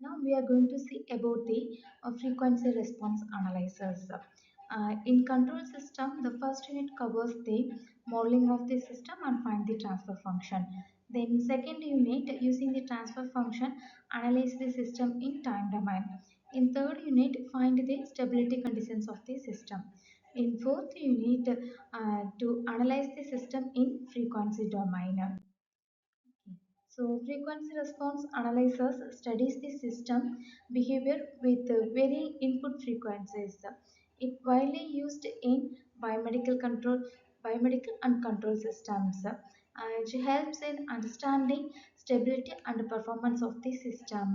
Now we are going to see about the frequency response analyzers. In control system, the first unit covers the modeling of the system and find the transfer function. Then second unit using the transfer function analyze the system in time domain. In third unit find the stability conditions of the system. In fourth unit to analyze the system in frequency domain. So frequency response analyzers studies the system behavior with varying input frequencies. It widely used in biomedical and control systems. It helps in understanding stability and performance of the system.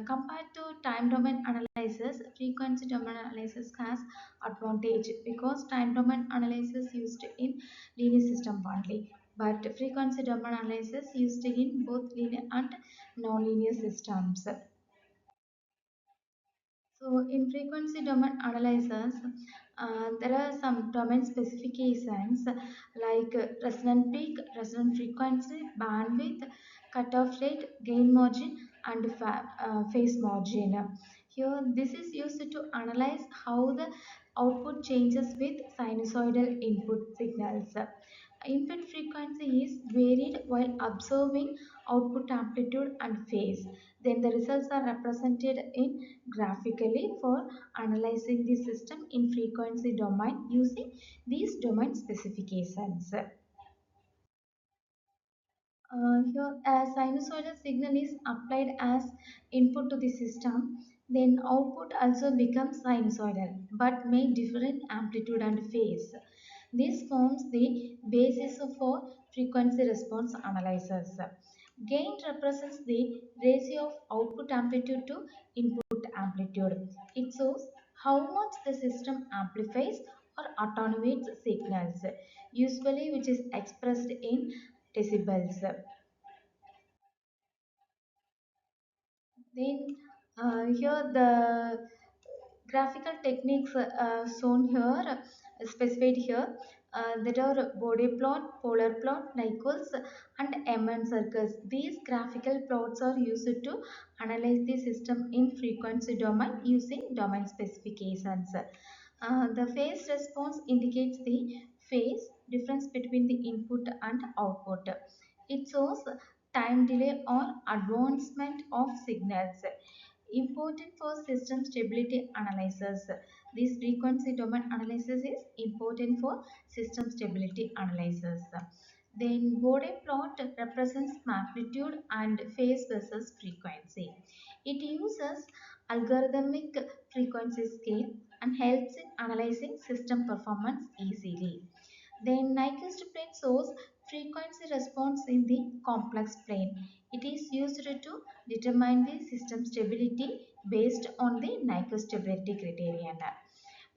Compared to time domain analysis, frequency domain analysis has advantage because time domain analysis used in linear system only, but frequency domain analysis used in both linear and nonlinear systems. So in frequency domain analyzers, there are some domain specifications like resonant peak, resonant frequency, bandwidth, cutoff rate, gain margin, and phase margin. Here, this is used to analyze how the output changes with sinusoidal input signals. Input frequency is varied while observing output amplitude and phase. Then the results are represented in graphically for analyzing the system in frequency domain using these domain specifications. Here, a sinusoidal signal is applied as input to the system, then output also becomes sinusoidal but may differ in amplitude and phase. This forms the basis for frequency response analysis. Gain represents the ratio of output amplitude to input amplitude. It shows how much the system amplifies or attenuates signals, usually which is expressed in decibels. Then here the graphical techniques shown here, specified here. There are body plot, polar plot, Nichols, and MN circles. These graphical plots are used to analyze the system in frequency domain using domain specifications. The phase response indicates the phase difference between the input and output. It shows time delay or advancement of signals. Important for system stability analysis. This frequency domain analysis is important for system stability analysis. Then Bode plot represents magnitude and phase versus frequency. It uses algorithmic frequency scale and helps in analyzing system performance easily. Then Nyquist plane shows frequency response in the complex plane. It is used to determine the system stability based on the Nyquist stability criterion.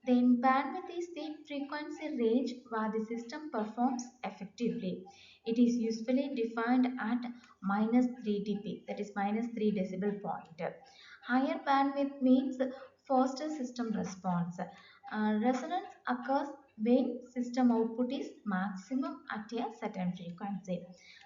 Then bandwidth is the frequency range where the system performs effectively. It is usually defined at minus 3 dB, that is minus 3 decibel point. Higher bandwidth means faster system response. Resonance occurs when system output is maximum at a certain frequency.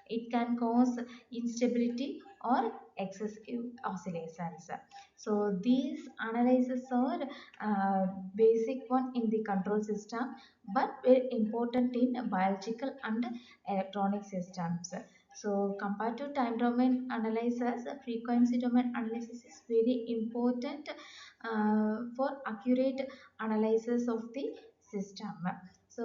It can cause instability or excessive oscillations. So these analyses are basic one in the control system but very important in biological and electronic systems. So compared to time domain analysis, frequency domain analysis is very important for accurate analysis of the system. So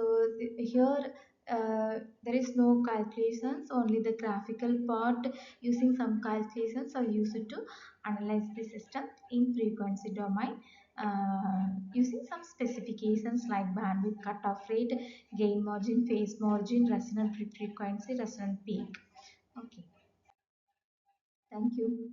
here there is no calculations, only the graphical part using some calculations are used to analyze the system in frequency domain using some specifications like bandwidth, cutoff rate, gain margin, phase margin, resonant frequency, resonant peak. Okay, thank you.